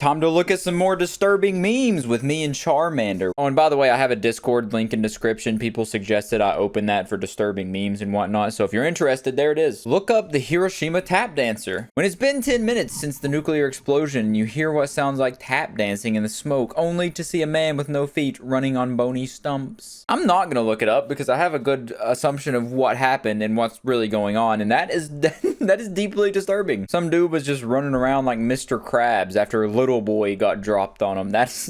Time to look at some more disturbing memes with me and Charmander. Oh, and by the way, I have a Discord link in description. People suggested I open that for disturbing memes and whatnot. So if you're interested, there it is. Look up the Hiroshima tap dancer. When it's been 10 minutes since the nuclear explosion, you hear what sounds like tap dancing in the smoke, only to see a man with no feet running on bony stumps. I'm not gonna look it up because I have a good assumption of what happened and what's really going on, and that is that is deeply disturbing. Some dude was just running around like Mr. Krabs after a little boy got dropped on him. That's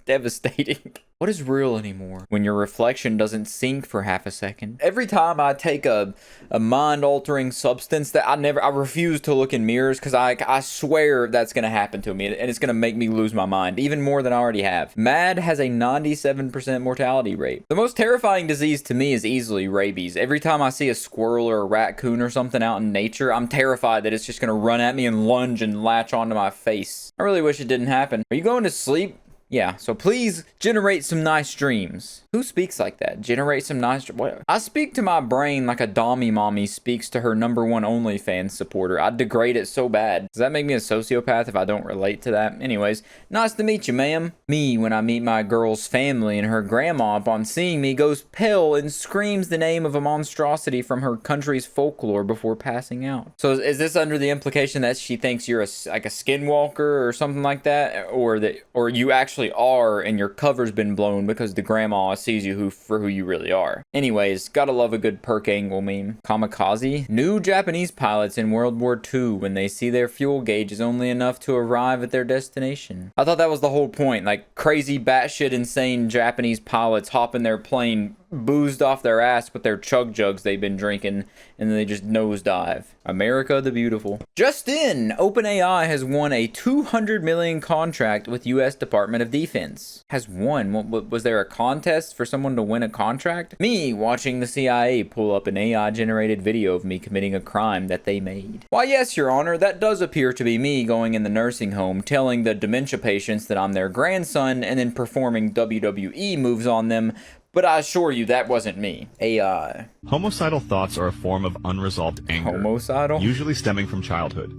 devastating. What is real anymore? When your reflection doesn't sink for half a second. Every time I take a mind-altering substance that I refuse to look in mirrors because I swear that's going to happen to me and it's going to make me lose my mind, even more than I already have. MAD has a 97% mortality rate. The most terrifying disease to me is easily rabies. Every time I see a squirrel or a raccoon or something out in nature, I'm terrified that it's just going to run at me and lunge and latch onto my face. I really wish it didn't happen. Are you going to sleep? Yeah, so please generate some nice dreams. Who speaks like that? Generate some nice what? I speak to my brain like a Dommy mommy speaks to her #1 OnlyFans supporter. I degrade it so bad. Does that make me a sociopath if I don't relate to that? Anyways, nice to meet you, ma'am. Me, when I meet my girl's family and her grandma, upon seeing me, goes pale and screams the name of a monstrosity from her country's folklore before passing out. So is this under the implication that she thinks you're like a skinwalker or something like that? Or you actually are and your cover's been blown because the grandma sees you for who you really are. Anyways, gotta love a good perk angle meme. Kamikaze? New Japanese pilots in World War II when they see their fuel gauge is only enough to arrive at their destination. I thought that was the whole point. Like crazy batshit insane Japanese pilots hop in their plane boozed off their ass with their chug jugs they've been drinking, and then they just nosedive. America the beautiful. Just in, OpenAI has won a $200 million contract with U.S. Department of Defense. Has won? Was there a contest for someone to win a contract? Me watching the CIA pull up an AI-generated video of me committing a crime that they made. Why yes, Your Honor, that does appear to be me going in the nursing home, telling the dementia patients that I'm their grandson, and then performing WWE moves on them. But I assure you, that wasn't me. AI. Homicidal thoughts are a form of unresolved anger. Homicidal? Usually stemming from childhood.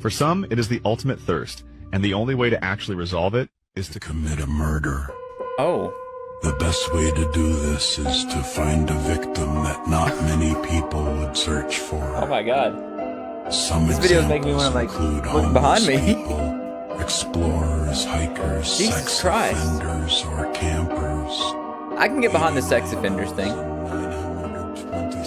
For some, it is the ultimate thirst, and the only way to actually resolve it is to commit a murder. Oh. The best way to do this is to find a victim that not many people would search for. Oh my god. Some this video is making me want to like look behind me. People, explorers, hikers, sex offenders, or campers. I can get behind the sex offenders thing.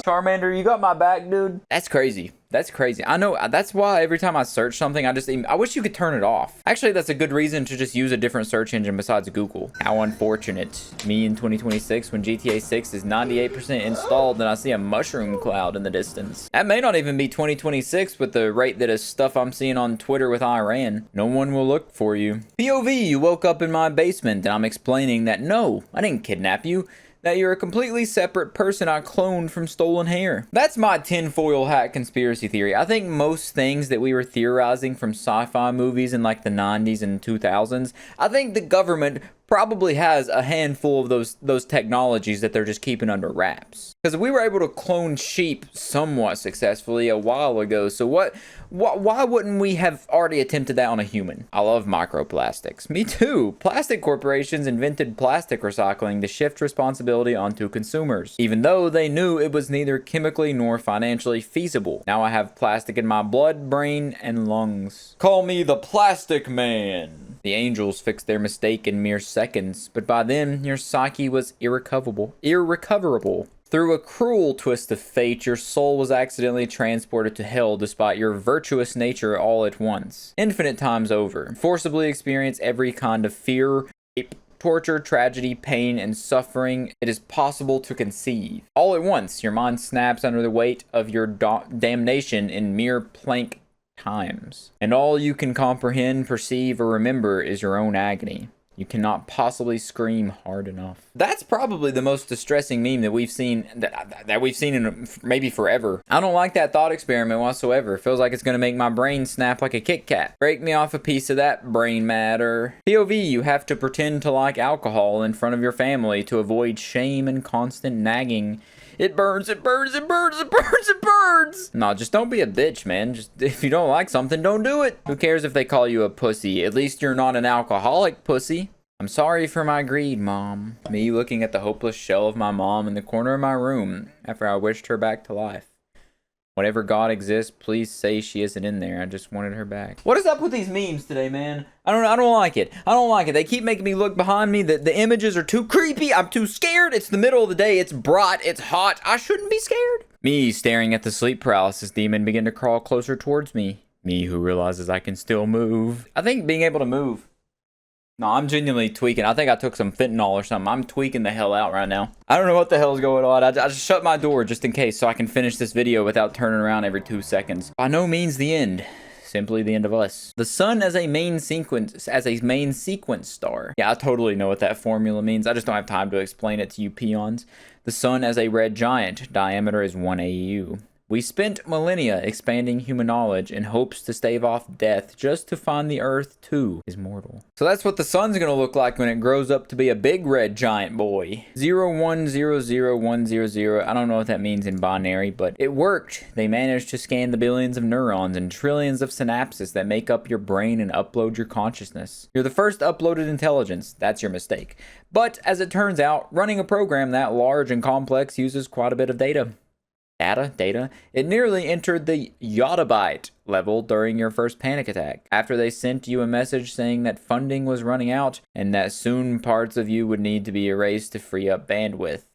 Charmander, you got my back, dude. That's crazy. That's crazy. I know. That's why every time I search something, I wish you could turn it off. Actually, that's a good reason to just use a different search engine besides Google. How unfortunate. Me in 2026 when GTA 6 is 98% installed and I see a mushroom cloud in the distance. That may not even be 2026 with the rate that is stuff I'm seeing on Twitter with Iran. No one will look for you. POV, you woke up in my basement and I'm explaining that no, I didn't kidnap you. That you're a completely separate person I cloned from stolen hair. That's my tinfoil hat conspiracy theory. I think most things that we were theorizing from sci-fi movies in like the 90s and 2000s, I think the government probably has a handful of those technologies that they're just keeping under wraps. Because we were able to clone sheep somewhat successfully a while ago, so why wouldn't we have already attempted that on a human? I love microplastics. Me too. Plastic corporations invented plastic recycling to shift responsibility onto consumers, even though they knew it was neither chemically nor financially feasible. Now I have plastic in my blood, brain, and lungs. Call me the Plastic Man. The angels fixed their mistake in mere seconds, but by then, your psyche was irrecoverable. Through a cruel twist of fate, your soul was accidentally transported to hell despite your virtuous nature all at once. Infinite times over. Forcibly experience every kind of fear, rape, torture, tragedy, pain, and suffering it is possible to conceive. All at once, your mind snaps under the weight of your damnation in mere plank times. And all you can comprehend, perceive, or remember is your own agony. You cannot possibly scream hard enough. That's probably the most distressing meme that we've seen that we've seen in maybe forever. I don't like that thought experiment whatsoever. It feels like it's going to make my brain snap like a Kit Kat. Break me off a piece of that brain matter. POV, you have to pretend to like alcohol in front of your family to avoid shame and constant nagging. It burns, it burns, it burns, it burns, it burns. No, just don't be a bitch, man. Just if you don't like something, don't do it. Who cares if they call you a pussy? At least you're not an alcoholic pussy. I'm sorry for my greed, Mom. Me looking at the hopeless shell of my mom in the corner of my room after I wished her back to life. Whatever God exists, please say she isn't in there. I just wanted her back. What is up with these memes today, man? I don't like it. I don't like it. They keep making me look behind me. The images are too creepy. I'm too scared. It's the middle of the day. It's bright. It's hot. I shouldn't be scared. Me staring at the sleep paralysis demon begin to crawl closer towards me. Me who realizes I can still move. I think being able to move. No, I'm genuinely tweaking. I think I took some fentanyl or something. I'm tweaking the hell out right now. I don't know what the hell's going on. I just shut my door just in case so I can finish this video without turning around every 2 seconds. By no means the end. Simply the end of us. The sun as a main sequence star. Yeah, I totally know what that formula means. I just don't have time to explain it to you peons. The sun as a red giant. Diameter is 1 AU. We spent millennia expanding human knowledge in hopes to stave off death just to find the Earth too is mortal. So that's what the sun's gonna look like when it grows up to be a big red giant boy. 0100100. I don't know what that means in binary, but it worked. They managed to scan the billions of neurons and trillions of synapses that make up your brain and upload your consciousness. You're the first uploaded intelligence. That's your mistake. But as it turns out, running a program that large and complex uses quite a bit of data. Data. It nearly entered the yottabyte level during your first panic attack. After they sent you a message saying that funding was running out and that soon parts of you would need to be erased to free up bandwidth.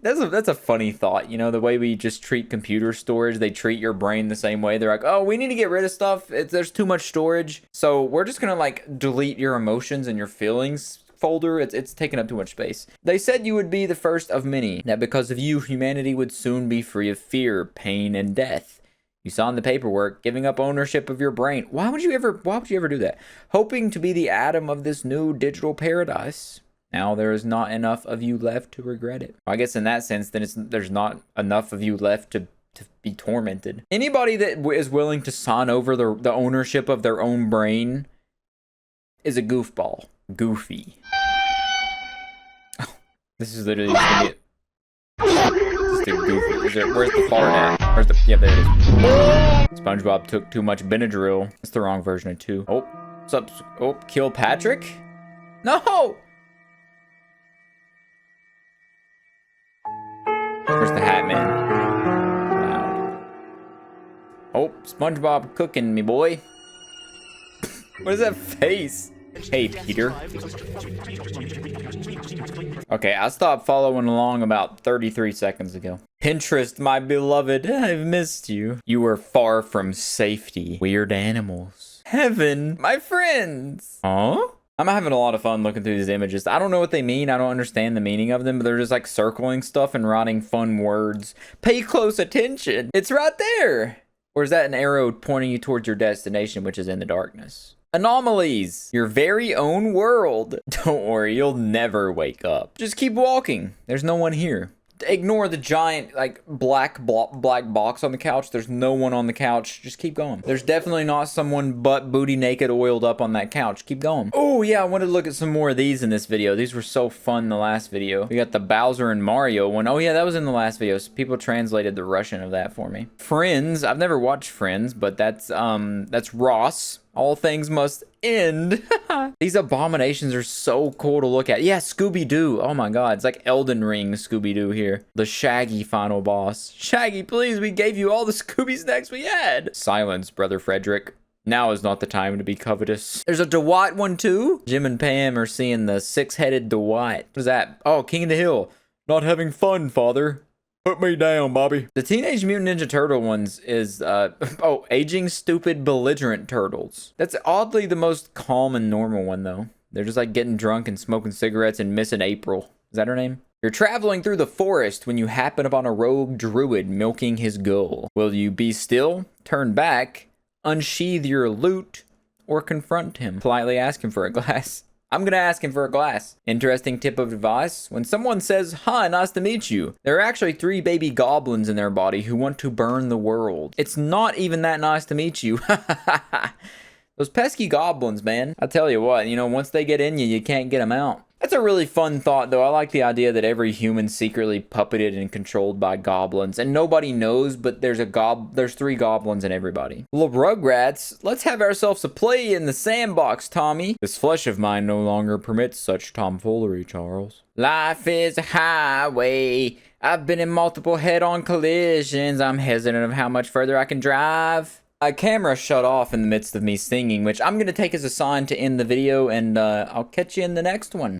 That's a funny thought. You know, the way we just treat computer storage, they treat your brain the same way. They're like, oh, we need to get rid of stuff. There's too much storage. So we're just gonna like delete your emotions and your feelings folder. It's taking up too much space. They said you would be the first of many, that because of you, humanity would soon be free of fear, pain, and death. You signed the paperwork, giving up ownership of your brain. Why would you ever do that? Hoping to be the atom of this new digital paradise. Now there is not enough of you left to regret it. I guess in that sense, then there's not enough of you left to be tormented. Anybody that is willing to sign over the ownership of their own brain is a goofball. Goofy. Oh, this is literally just gonna be just a goofy. Where's the fart at? Yeah, there it is. SpongeBob took too much Benadryl. It's the wrong version of 2. Oh, what's up? Oh, kill Patrick? No! Where's the Hat Man? Loud. Oh, SpongeBob cooking me, boy. What is that face? Hey, Peter. Okay, I stopped following along about 33 seconds ago. Pinterest, my beloved, I've missed you. You were far from safety. Weird animals. Heaven, my friends. Huh? I'm having a lot of fun looking through these images. I don't know what they mean. I don't understand the meaning of them, but they're just like circling stuff and writing fun words. Pay close attention. It's right there. Or is that an arrow pointing you towards your destination, which is in the darkness? Anomalies, your very own world. Don't worry, you'll never wake up. Just keep walking. There's no one here. Ignore the giant like black box on the couch. There's no one on the couch. Just keep going. There's definitely not someone butt booty naked oiled up on that couch. Keep going. Oh yeah, I wanted to look at some more of these in this video. These were so fun in the last video. We got the Bowser and Mario one. Oh yeah, that was in the last video. So people translated the Russian of that for me. Friends. I've never watched Friends, but that's Ross. All things must end. These abominations are so cool to look at. Yeah, Scooby-Doo. Oh my god, it's like Elden Ring Scooby-Doo here. The Shaggy final boss. Shaggy, please, we gave you all the Scooby snacks we had. Silence, Brother Frederick. Now is not the time to be covetous. There's a Dwight one too. Jim and Pam are seeing the six-headed Dwight. What is that? Oh, King of the Hill. Not having fun, father. Put me down, Bobby. The Teenage Mutant Ninja Turtle ones is, aging stupid belligerent turtles. That's oddly the most calm and normal one, though. They're just like getting drunk and smoking cigarettes and missing April. Is that her name? You're traveling through the forest when you happen upon a rogue druid milking his gull. Will you be still, turn back, unsheath your loot, or confront him? Politely ask him for a glass. I'm gonna ask him for a glass. Interesting tip of advice. When someone says, hi, nice to meet you, there are actually 3 baby goblins in their body who want to burn the world. It's not even that nice to meet you. Those pesky goblins, man. I tell you what, you know, once they get in you, you can't get them out. That's a really fun thought, though. I like the idea that every human's secretly puppeted and controlled by goblins, and nobody knows, but there's 3 goblins in everybody. Well, Rugrats, let's have ourselves a play in the sandbox, Tommy. This flesh of mine no longer permits such tomfoolery, Charles. Life is a highway. I've been in multiple head-on collisions. I'm hesitant of how much further I can drive. My camera shut off in the midst of me singing, which I'm going to take as a sign to end the video, and I'll catch you in the next one.